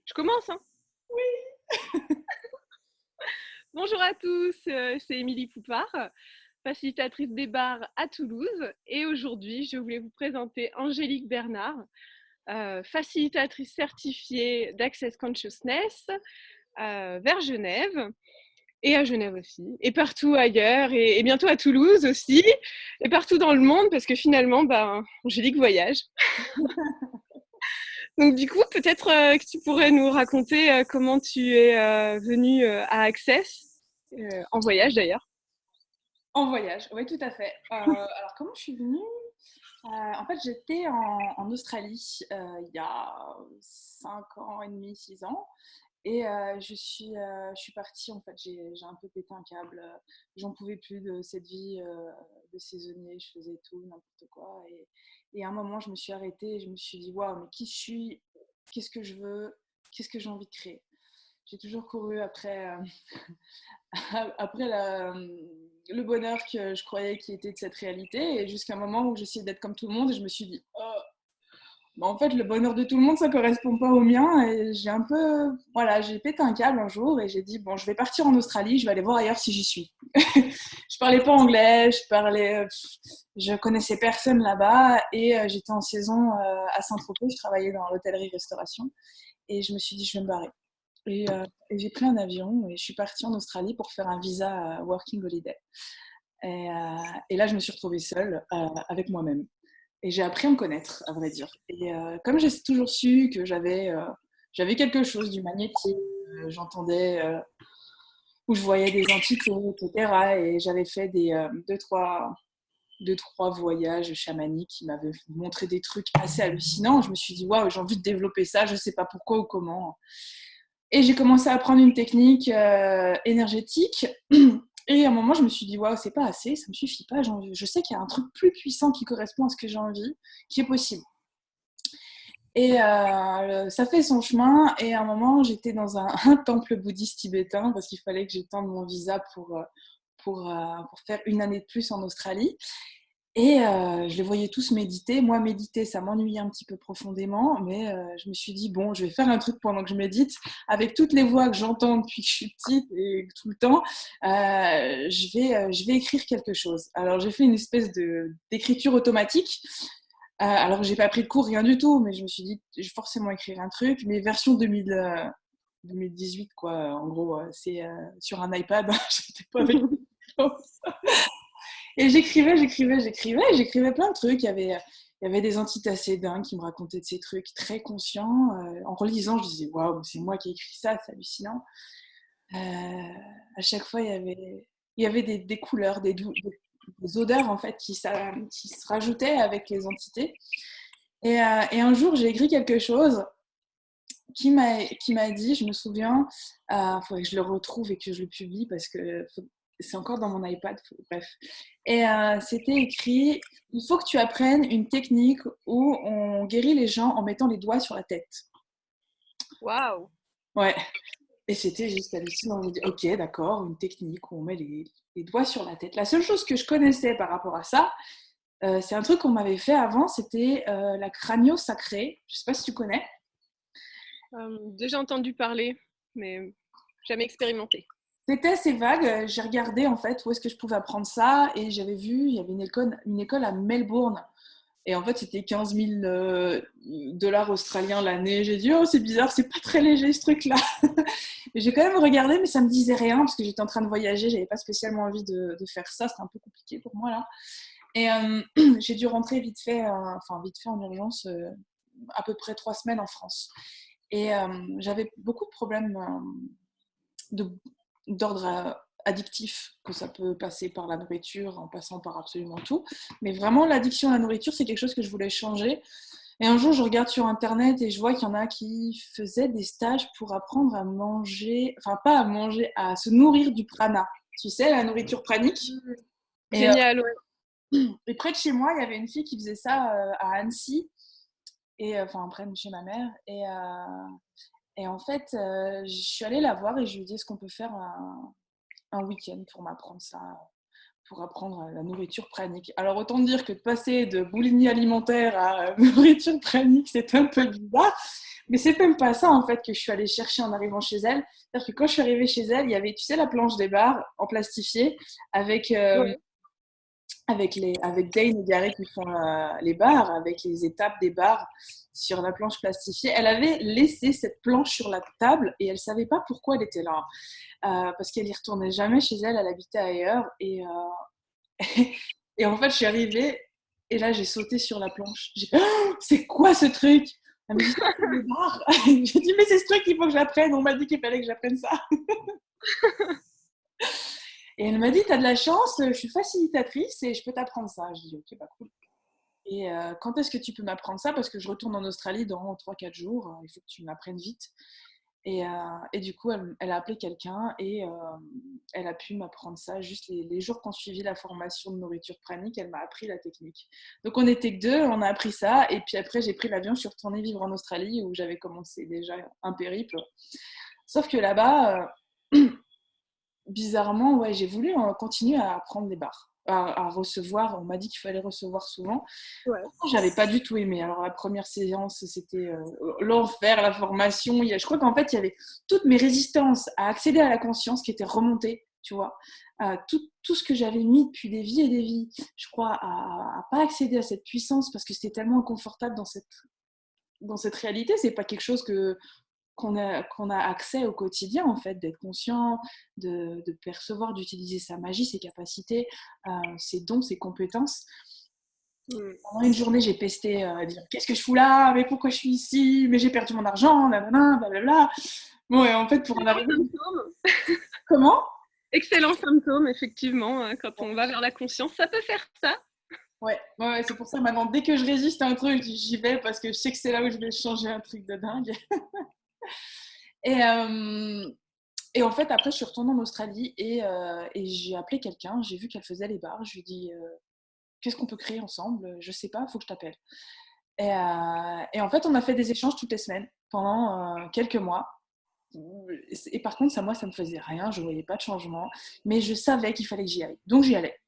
Je commence, hein. Bonjour à tous, c'est Émilie Poupard, facilitatrice des bars à Toulouse. Et aujourd'hui, je voulais vous présenter Angélique Bernard, facilitatrice certifiée d'Access Consciousness vers Genève. Et à Genève aussi, et partout ailleurs, et bientôt à Toulouse aussi, et partout dans le monde, parce que finalement, Angélique voyage. Donc du coup, peut-être que tu pourrais nous raconter comment tu es venue à Access, en voyage d'ailleurs. En voyage, oui, tout à fait. Alors, comment je suis venue? En fait, j'étais en Australie il y a 5 ans et demi, 6 ans. Et je suis partie, en fait, j'ai un peu pété un câble. J'en pouvais plus de cette vie de saisonnier, je faisais tout, n'importe quoi. Et à un moment, je me suis arrêtée et je me suis dit, waouh, mais qui je suis? Qu'est-ce que je veux? Qu'est-ce que j'ai envie de créer? J'ai toujours couru après le bonheur que je croyais qui était de cette réalité, et jusqu'à un moment où j'essayais d'être comme tout le monde et je me suis dit, oh, bah en fait le bonheur de tout le monde ça correspond pas au mien, et j'ai pété un câble un jour et j'ai dit bon, je vais partir en Australie, je vais aller voir ailleurs si j'y suis. Je parlais pas anglais, je connaissais personne là-bas, et j'étais en saison à Saint-Tropez, je travaillais dans l'hôtellerie-restauration, et je me suis dit je vais me barrer. Et j'ai pris un avion et je suis partie en Australie pour faire un visa Working Holiday. Et là, je me suis retrouvée seule avec moi-même. Et j'ai appris à me connaître, à vrai dire. Et comme j'ai toujours su que j'avais quelque chose du magnétique, j'entendais, où je voyais des entités, etc. Et j'avais fait deux, trois voyages chamaniques qui m'avaient montré des trucs assez hallucinants. Je me suis dit, waouh, j'ai envie de développer ça, je ne sais pas pourquoi ou comment. Et j'ai commencé à apprendre une technique énergétique. Et à un moment, je me suis dit, waouh, c'est pas assez, ça me suffit pas. Je sais qu'il y a un truc plus puissant qui correspond à ce que j'ai envie, qui est possible. Et ça fait son chemin. Et à un moment, j'étais dans un temple bouddhiste tibétain parce qu'il fallait que j'étende mon visa pour faire une année de plus en Australie. Et je les voyais tous méditer. Moi, méditer, ça m'ennuyait un petit peu profondément, mais je me suis dit, bon, je vais faire un truc pendant que je médite. Avec toutes les voix que j'entends depuis que je suis petite et tout le temps, je vais écrire quelque chose. Alors, j'ai fait une espèce d'écriture automatique. Alors, j'ai pas pris de cours, rien du tout, mais je me suis dit, je vais forcément écrire un truc, mais version 2018, quoi. En gros, c'est sur un iPad. J'étais pas avec. Et j'écrivais plein de trucs. Il y avait des entités assez dingues qui me racontaient de ces trucs très conscients. En relisant, je disais, waouh, c'est moi qui ai écrit ça, c'est hallucinant. À chaque fois, il y avait des couleurs, des odeurs en fait qui se rajoutaient avec les entités. Et un jour, j'ai écrit quelque chose qui m'a dit, je me souviens, il faudrait que je le retrouve et que je le publie parce que c'est encore dans mon iPad, bref. Et c'était écrit, il faut que tu apprennes une technique où on guérit les gens en mettant les doigts sur la tête. Waouh! Ouais. Et c'était juste hallucinant. Je me dis, ok, d'accord, une technique où on met les doigts sur la tête. La seule chose que je connaissais par rapport à ça, c'est un truc qu'on m'avait fait avant, c'était la crânio sacrée. Je sais pas si tu connais. Déjà entendu parler, mais jamais expérimenté. C'était assez vague. J'ai regardé en fait où est-ce que je pouvais apprendre ça, et j'avais vu, il y avait une école à Melbourne. Et en fait, c'était 15 000 dollars australiens l'année. J'ai dit, oh, c'est bizarre, c'est pas très léger ce truc-là. Et j'ai quand même regardé, mais ça me disait rien parce que j'étais en train de voyager, j'avais pas spécialement envie de faire ça, c'était un peu compliqué pour moi là. Et j'ai dû rentrer vite fait, enfin vite fait en urgence, à peu près 3 semaines en France. Et j'avais beaucoup de problèmes de, d'ordre addictif, que ça peut passer par la nourriture, en passant par absolument tout. Mais vraiment, l'addiction à la nourriture, c'est quelque chose que je voulais changer. Et un jour, je regarde sur Internet et je vois qu'il y en a qui faisaient des stages pour apprendre à manger, enfin pas à manger, à se nourrir du prana. Tu sais, la nourriture pranique. Et, Génial, ouais. et près de chez moi, il y avait une fille qui faisait ça à Annecy, et enfin près de chez ma mère. Et en fait, je suis allée la voir et je lui ai dit, est-ce qu'on peut faire un week-end pour m'apprendre ça, pour apprendre la nourriture pranique. Alors, autant dire que de passer de boulimie alimentaire à nourriture pranique, c'est un peu bizarre. Mais c'est même pas ça, en fait, que je suis allée chercher en arrivant chez elle. C'est-à-dire que quand je suis arrivée chez elle, il y avait, tu sais, la planche des bars en plastifié avec, Ouais. avec Dane et Gary qui font les bars, avec les étapes des bars sur la planche plastifiée. Elle avait laissé cette planche sur la table et elle savait pas pourquoi elle était là. Parce qu'elle y retournait jamais chez elle, elle habitait ailleurs. Et en fait, je suis arrivée et là, j'ai sauté sur la planche. J'ai fait, oh, c'est quoi ce truc? Elle me dit, c'est des bars. J'ai dit, mais c'est ce truc qu'il faut que j'apprenne. On m'a dit qu'il fallait que j'apprenne ça. Et elle m'a dit, t'as de la chance, je suis facilitatrice et je peux t'apprendre ça. Je dis, ok, bah cool. Et quand est-ce que tu peux m'apprendre ça? Parce que je retourne en Australie dans 3-4 jours. Il faut que tu m'apprennes vite. Et du coup, elle a appelé quelqu'un et elle a pu m'apprendre ça. Juste les jours qu'on suivi la formation de nourriture pranique, elle m'a appris la technique. Donc on était que deux, on a appris ça. Et puis après, j'ai pris l'avion, je suis retournée vivre en Australie où j'avais commencé déjà un périple. Sauf que là-bas, bizarrement, ouais, j'ai voulu continuer à apprendre des bars, à recevoir. On m'a dit qu'il fallait recevoir souvent. Ouais. J'avais pas du tout aimé. Alors la première séance, c'était l'enfer, la formation. Je crois qu'en fait, il y avait toutes mes résistances à accéder à la conscience qui étaient remontées, tu vois. Tout ce que j'avais mis depuis des vies et des vies, je crois, à pas accéder à cette puissance parce que c'était tellement inconfortable dans cette réalité. C'est pas quelque chose qu'on a accès au quotidien, en fait, d'être conscient, de percevoir, d'utiliser sa magie, ses capacités, ses dons, ses compétences. Pendant une journée, j'ai pesté à dire qu'est-ce que je fous là, mais pourquoi je suis ici, mais j'ai perdu mon argent, blablabla, blablabla. Bon, et en fait, pour en Excellent arriver. symptôme. Comment? Excellent symptôme, effectivement, hein, quand on va vers la conscience, ça peut faire ça. Ouais, c'est pour ça maintenant, dès que je résiste à un truc, j'y vais parce que je sais que c'est là où je vais changer un truc de dingue. Et, euh, et en fait, après, je suis retournée en Australie et j'ai appelé quelqu'un, j'ai vu qu'elle faisait les bars, je lui ai dit qu'est-ce qu'on peut créer ensemble? Je sais pas, il faut que je t'appelle. Et en fait, on a fait des échanges toutes les semaines pendant quelques mois. Et par contre, moi, ça me faisait rien, je voyais pas de changement, mais je savais qu'il fallait que j'y aille. Donc j'y allais.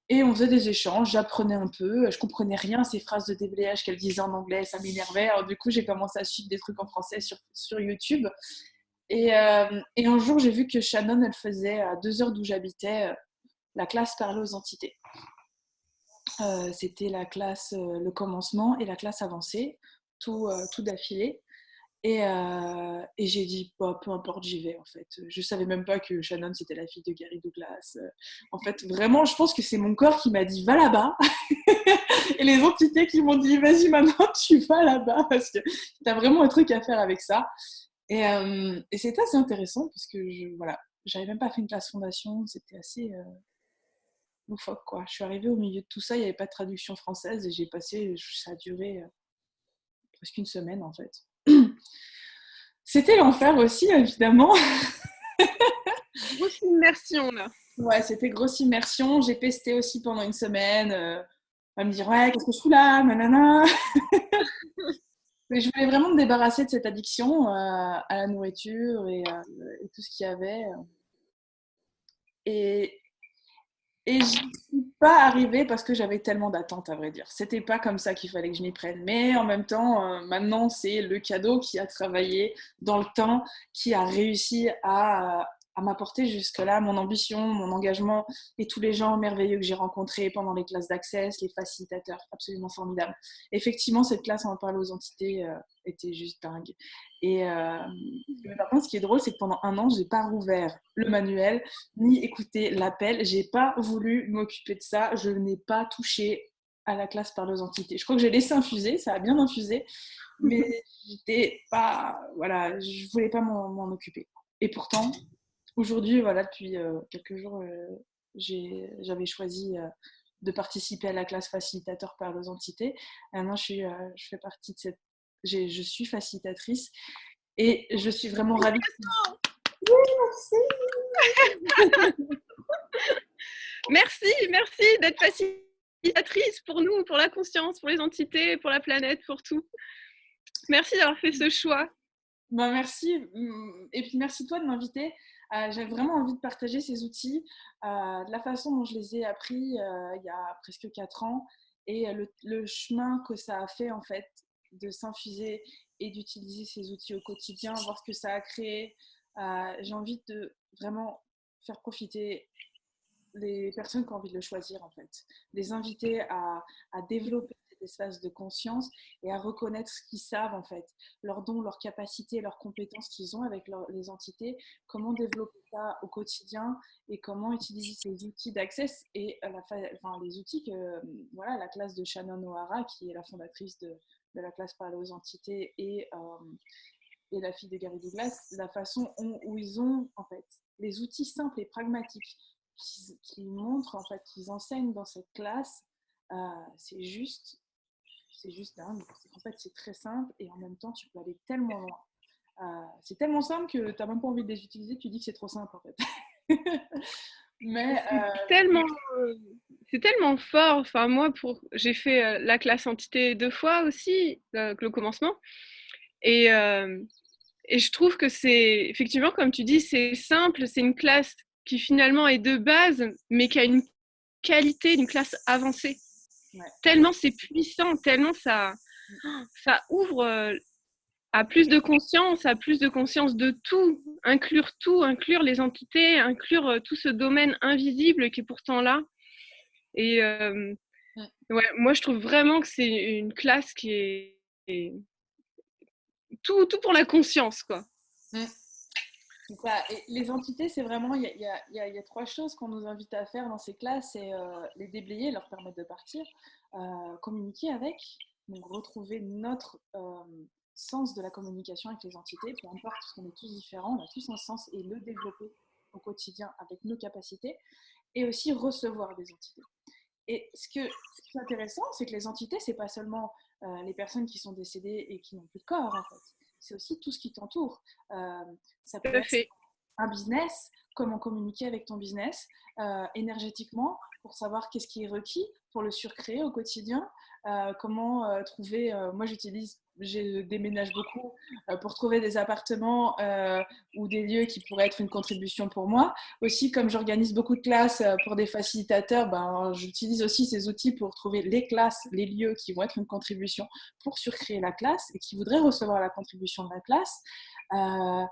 Et on faisait des échanges, j'apprenais un peu, je comprenais rien à ces phrases de déblayage qu'elle disait en anglais, ça m'énervait. Alors du coup, j'ai commencé à suivre des trucs en français sur YouTube. Et un jour, j'ai vu que Shannon, elle faisait à 2 heures d'où j'habitais la classe parler aux entités. C'était la classe, le commencement et la classe avancée, tout d'affilée. Et j'ai dit, bah, peu importe, j'y vais en fait. Je savais même pas que Shannon c'était la fille de Gary Douglas. En fait, vraiment, je pense que c'est mon corps qui m'a dit, va là-bas. Et les entités qui m'ont dit, vas-y maintenant, tu vas là-bas parce que t'as vraiment un truc à faire avec ça. Et c'était assez intéressant parce que voilà, j'avais même pas fait une classe fondation, c'était assez loufoque quoi. Je suis arrivée au milieu de tout ça, il n'y avait pas de traduction française et ça a duré presque une semaine en fait. C'était l'enfer aussi, évidemment. Grosse immersion, là. Ouais, c'était grosse immersion. J'ai pesté aussi pendant une semaine à me dire ouais, qu'est-ce que je fous là, nanana. Mais je voulais vraiment me débarrasser de cette addiction à la nourriture et tout ce qu'il y avait. Et, et j'y suis pas arrivée parce que j'avais tellement d'attentes, à vrai dire. C'était pas comme ça qu'il fallait que je m'y prenne. Mais en même temps, maintenant, c'est le cadeau qui a travaillé dans le temps, qui a réussi à m'apporter jusque-là mon ambition, mon engagement et tous les gens merveilleux que j'ai rencontrés pendant les classes d'Access, les facilitateurs absolument formidables. Effectivement, cette classe en parle aux entités était juste dingue. Et par contre, ce qui est drôle, c'est que pendant un an, j'ai pas rouvert le manuel ni écouté l'appel. J'ai pas voulu m'occuper de ça. Je n'ai pas touché à la classe par les entités. Je crois que j'ai laissé infuser, ça a bien infusé, mais j'étais pas, voilà, je voulais pas m'en occuper. Et pourtant, aujourd'hui, voilà, depuis quelques jours, j'avais choisi de participer à la classe facilitateur par les entités. Maintenant, je fais partie de je suis facilitatrice et je suis vraiment ravie. Merci d'être facilitatrice pour nous, pour la conscience, pour les entités, pour la planète, pour tout. Merci d'avoir fait ce choix. Ben, merci. Et puis merci toi de m'inviter. J'ai vraiment envie de partager ces outils de la façon dont je les ai appris il y a presque 4 ans et le chemin que ça a fait en fait de s'infuser et d'utiliser ces outils au quotidien, voir ce que ça a créé. J'ai envie de vraiment faire profiter les personnes qui ont envie de le choisir, en fait. Les inviter à développer cet espace de conscience et à reconnaître ce qu'ils savent, en fait, leurs dons, leurs capacités, leurs compétences qu'ils ont avec les entités, comment développer ça au quotidien et comment utiliser ces outils d'accès et les outils que voilà, la classe de Shannon O'Hara, qui est la fondatrice de la classe Parler aux entités et la fille de Gary Douglas, la façon où ils ont en fait les outils simples et pragmatiques qui montrent en fait, qu'ils enseignent dans cette classe, euh, c'est juste, c'est juste dingue. En fait, c'est très simple et en même temps, tu peux aller tellement loin. C'est tellement simple que tu n'as même pas envie de les utiliser, tu dis que c'est trop simple en fait. Mais C'est tellement, euh, c'est tellement fort. Enfin, moi, j'ai fait la classe entité 2 fois aussi, le commencement. Et, euh, et je trouve que c'est, effectivement, comme tu dis, c'est simple. C'est une classe qui finalement est de base, mais qui a une qualité d'une classe avancée. ouais. Tellement c'est puissant, tellement ça ouvre à plus de conscience de tout, inclure les entités, inclure tout ce domaine invisible qui est pourtant là. Et ouais, moi, je trouve vraiment que c'est une classe qui est tout pour la conscience, quoi. Mm. C'est ça. Et les entités, c'est vraiment, il y a 3 choses qu'on nous invite à faire dans ces classes, c'est les déblayer, leur permettre de partir, communiquer avec, donc retrouver notre sens de la communication avec les entités, peu importe, parce qu'on est tous différents, on a tous un sens, et le développer au quotidien avec nos capacités, et aussi recevoir des entités. Et ce qui est intéressant, c'est que les entités, c'est pas seulement les personnes qui sont décédées et qui n'ont plus de corps, en fait. C'est aussi tout ce qui t'entoure. Euh, Ça Tout peut à être fait. un business, comment communiquer avec ton business énergétiquement pour savoir qu'est-ce qui est requis pour le surcréer au quotidien, comment trouver, moi je déménage beaucoup pour trouver des appartements ou des lieux qui pourraient être une contribution pour moi. Aussi, comme j'organise beaucoup de classes pour des facilitateurs, ben, j'utilise aussi ces outils pour trouver les classes, les lieux qui vont être une contribution pour surcréer la classe et qui voudraient recevoir la contribution de la classe. Euh,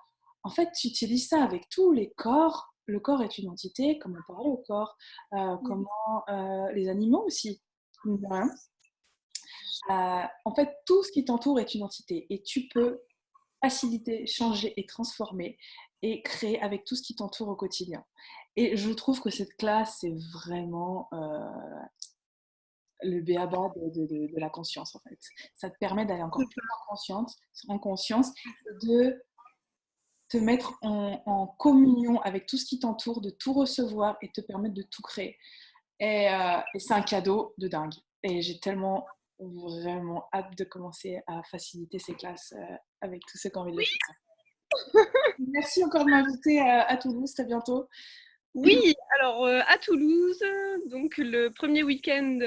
En fait, tu utilises ça avec tous les corps. Le corps est une entité, comment parler au corps, comment les animaux aussi. En fait, tout ce qui t'entoure est une entité et tu peux faciliter, changer et transformer et créer avec tout ce qui t'entoure au quotidien. Et je trouve que cette classe, c'est vraiment le béaba de la conscience, en fait. Ça te permet d'aller encore plus en conscience de te mettre en communion avec tout ce qui t'entoure, de tout recevoir et te permettre de tout créer. Et c'est un cadeau de dingue. Et j'ai tellement vraiment hâte de commencer à faciliter ces classes avec tous ceux qui ont envie de le faire. Merci encore de m'inviter à Toulouse. À bientôt. Oui, alors à Toulouse, donc le premier week-end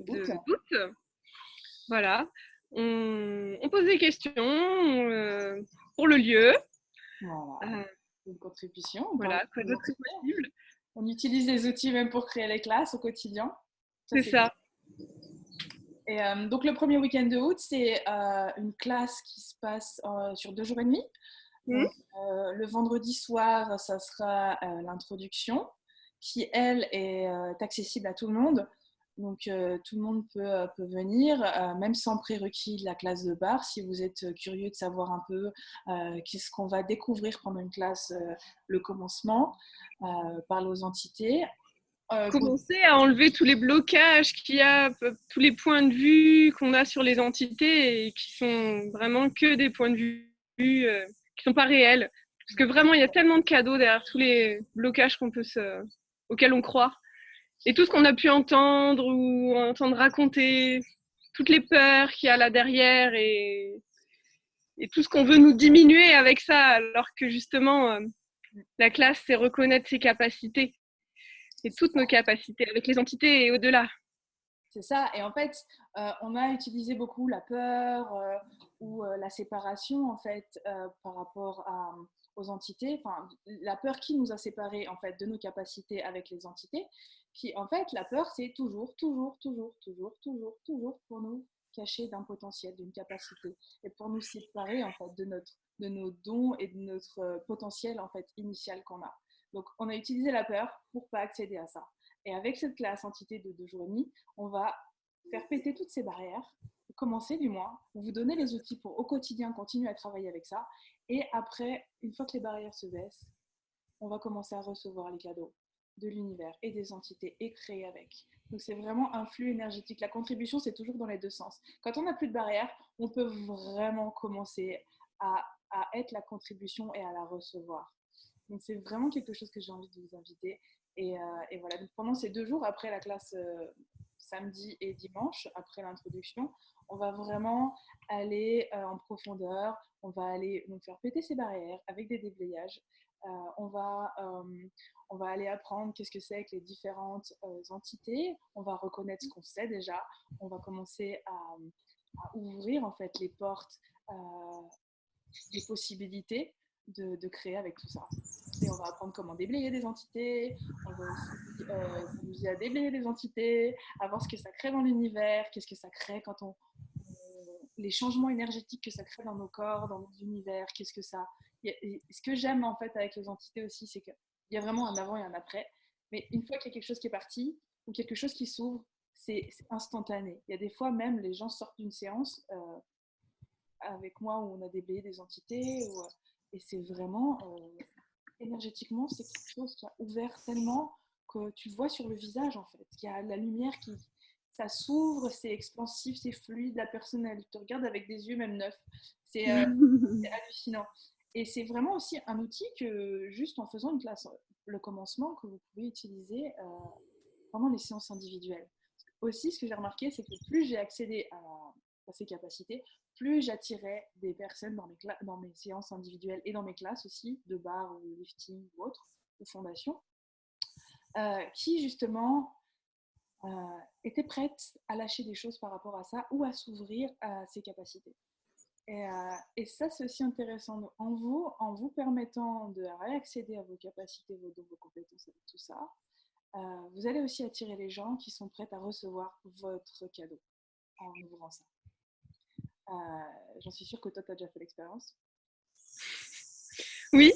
Août. d'août, voilà. On pose des questions pour le lieu. Voilà. Euh, Une contribution. voilà, quoi d'autre est possible. On utilise les outils même pour créer les classes au quotidien. Ça, C'est c'est bien. ça. Et donc le premier week-end de août, c'est une classe qui se passe sur 2 jours et demi. Hmm. Donc le vendredi soir, ça sera l'introduction qui, elle, est accessible à tout le monde. Donc tout le monde peut venir, même sans prérequis de la classe de bar, si vous êtes curieux de savoir un peu qu'est-ce qu'on va découvrir pendant une classe, le commencement, parler aux entités. Commencer à enlever tous les blocages qu'il y a, tous les points de vue qu'on a sur les entités et qui sont vraiment que des points de vue qui sont pas réels. Parce que vraiment, il y a tellement de cadeaux derrière tous les blocages auxquels on croit. Et tout ce qu'on a pu entendre ou entendre raconter, toutes les peurs qu'il y a là derrière et tout ce qu'on veut nous diminuer avec ça, alors que justement, la classe, c'est reconnaître ses capacités et toutes nos capacités avec les entités et au-delà. C'est ça. Et en fait, on a utilisé beaucoup la peur ou la séparation en fait par rapport aux entités. Enfin, la peur qui nous a séparés en fait de nos capacités avec les entités. Puis en fait, la peur, c'est toujours pour nous cacher d'un potentiel, d'une capacité, et pour nous séparer en fait de nos dons et de notre potentiel en fait initial qu'on a. Donc, on a utilisé la peur pour pas accéder à ça. Et avec cette classe entité de 2 jours et demi, on va faire péter toutes ces barrières, commencer du moins, vous donner les outils pour au quotidien continuer à travailler avec ça. Et après, une fois que les barrières se baissent, on va commencer à recevoir les cadeaux de l'univers et des entités et créer avec. Donc c'est vraiment un flux énergétique. La contribution, c'est toujours dans les deux sens. Quand on n'a plus de barrières, on peut vraiment commencer à être la contribution et à la recevoir. Donc c'est vraiment quelque chose que j'ai envie de vous inviter. Et voilà, donc pendant ces 2 jours, après la classe samedi et dimanche, après l'introduction, on va vraiment aller en profondeur, on va aller donc faire péter ces barrières avec des déblayages. Euh, on, va, euh, on va aller apprendre qu'est-ce que c'est que les différentes entités, on va reconnaître ce qu'on sait déjà, on va commencer à ouvrir en fait les portes des possibilités de créer avec tout ça. Et on va apprendre comment déblayer des entités, on va aussi s'amuser à déblayer des entités, à voir ce que ça crée dans l'univers, qu'est-ce que ça crée quand les changements énergétiques que ça crée dans nos corps, dans notre univers, qu'est-ce que ça... Et ce que j'aime en fait avec les entités aussi, c'est qu'il y a vraiment un avant et un après, mais une fois qu'il y a quelque chose qui est parti, ou quelque chose qui s'ouvre, c'est instantané. Il y a des fois même, les gens sortent d'une séance avec moi où on a déblayé des entités, et c'est vraiment énergétiquement, c'est quelque chose qui a ouvert tellement que tu le vois sur le visage en fait. Il y a la lumière qui, ça s'ouvre, c'est expansif, c'est fluide, la personne elle te regarde avec des yeux même neufs. C'est hallucinant. Et c'est vraiment aussi un outil que juste en faisant une classe, le commencement, que vous pouvez utiliser pendant les séances individuelles. Aussi, ce que j'ai remarqué, c'est que plus j'ai accédé à ces capacités, plus j'attirais des personnes dans mes séances individuelles et dans mes classes aussi, de bar ou lifting ou autre, ou fondation, qui justement étaient prêtes à lâcher des choses par rapport à ça ou à s'ouvrir à ces capacités. Et ça, c'est aussi intéressant. Donc, en vous permettant de réaccéder à vos capacités, vos dons, vos compétences, avec tout ça, vous allez aussi attirer les gens qui sont prêts à recevoir votre cadeau en ouvrant ça. J'en suis sûre que toi, tu as déjà fait l'expérience. Oui.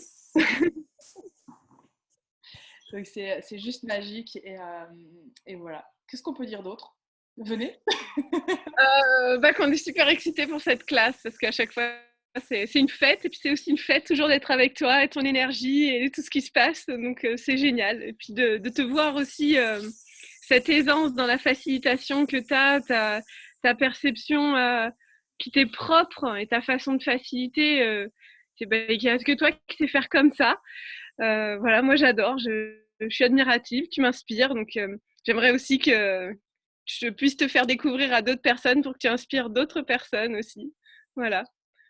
Donc, c'est juste magique. Et voilà. Qu'est-ce qu'on peut dire d'autre? Venez. Qu'on est super excités pour cette classe parce qu'à chaque fois, c'est une fête. Et puis, c'est aussi une fête toujours d'être avec toi et ton énergie et tout ce qui se passe. Donc, c'est génial. Et puis, de te voir aussi cette aisance dans la facilitation que tu as, ta perception qui t'est propre et ta façon de faciliter. Il n'y a que toi qui sais faire comme ça. Voilà, moi, j'adore. Je suis admirative. Tu m'inspires. Donc, j'aimerais aussi que je puisse te faire découvrir à d'autres personnes pour que tu inspires d'autres personnes aussi. Voilà.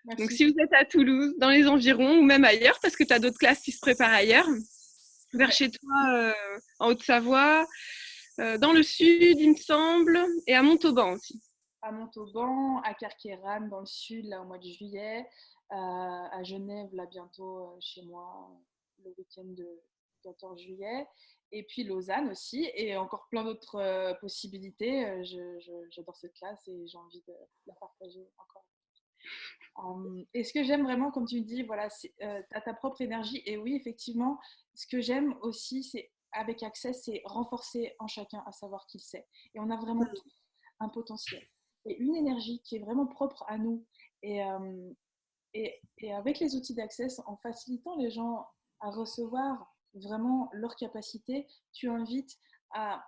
Merci. Donc, si vous êtes à Toulouse, dans les environs ou même ailleurs, parce que tu as d'autres classes qui se préparent ailleurs, vers chez toi, en Haute-Savoie, dans le sud, il me semble, et à Montauban aussi. À Montauban, à Carqueiranne, dans le sud, là, au mois de juillet, à Genève, là, bientôt chez moi, le week-end de 14 juillet, et puis Lausanne aussi, et encore plein d'autres possibilités. J'adore cette classe et j'ai envie de la partager encore. Et ce que j'aime vraiment, comme tu me dis, voilà, tu as ta propre énergie. Et oui, effectivement, ce que j'aime aussi, c'est avec Access, c'est renforcer en chacun à savoir qu'il sait. Et on a vraiment tout un potentiel et une énergie qui est vraiment propre à nous. Et, et avec les outils d'Access, en facilitant les gens à recevoir vraiment leur capacité, tu invites à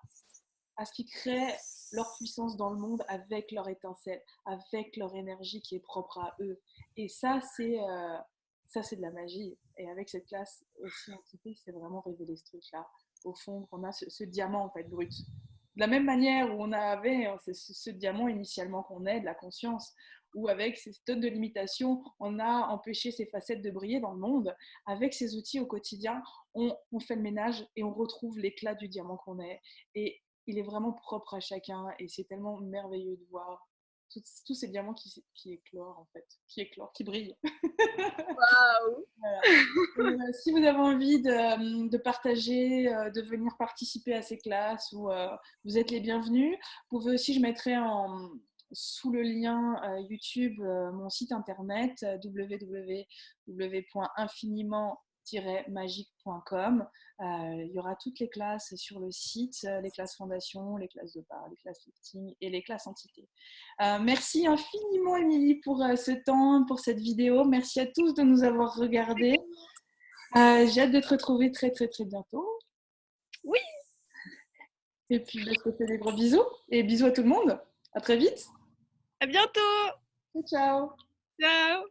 ce qu'ils créent leur puissance dans le monde avec leur étincelle, avec leur énergie qui est propre à eux. Et ça, c'est de la magie. Et avec cette classe aussi entité, c'est vraiment révéler ce truc-là. Au fond, on a ce diamant en fait brut. De la même manière où on avait ce diamant initialement qu'on est, de la conscience, où avec ces tonnes de limitations, on a empêché ces facettes de briller dans le monde. Avec ces outils au quotidien, on fait le ménage et on retrouve l'éclat du diamant qu'on est. Et il est vraiment propre à chacun et c'est tellement merveilleux de voir tous ces diamants qui éclorent en fait, qui brillent. Waouh! Voilà. Si vous avez envie de partager, de venir participer à ces classes, vous êtes les bienvenus. Vous pouvez aussi, je mettrai sous le lien YouTube mon site internet www.infiniment-magique.com. Il y aura toutes les classes sur le site, les classes fondation, les classes de bar, les classes lifting et les classes entité. Merci infiniment, Émilie, pour ce temps, pour cette vidéo. Merci à tous de nous avoir regardés. J'ai hâte de te retrouver très, très, très bientôt. Oui, Et puis, je te fais des gros bisous. Et bisous à tout le monde. À très vite. à bientôt! Ciao, ciao. Ciao!